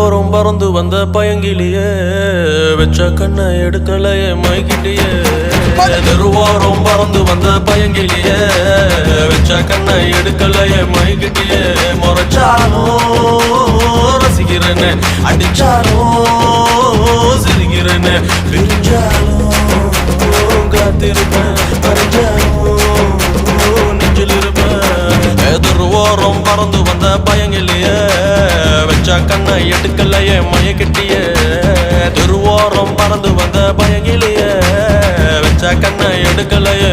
தெருவோரம் பறந்து வந்த பயங்கிலியே வெச்ச கண்ணை எடுக்கலையே மைக்கிட்டியே தெருவோரம் பறந்து வந்த பயங்கிலியே வெச்ச கண்ணை எடுக்கலையே மைக்கிட்டியே முறைச்சாலும் ரசிக்கிறேன்னு அடிச்சாலும் சிரிக்கிறேன்னு பிரிஞ்சாலும் காத்திருப்பேன் அறிஞ்சாலும் நெஞ்சில் இருப்பேன் தெருவோரம் பறந்து வந்த பயங்கிலியே வெச்ச கண்ணை எடுக்கலையே மயக்கிட்டியே தெருவோரம் பறந்து வந்த பயங்கிலியே வெச்ச கண்ணை எடுக்கலையே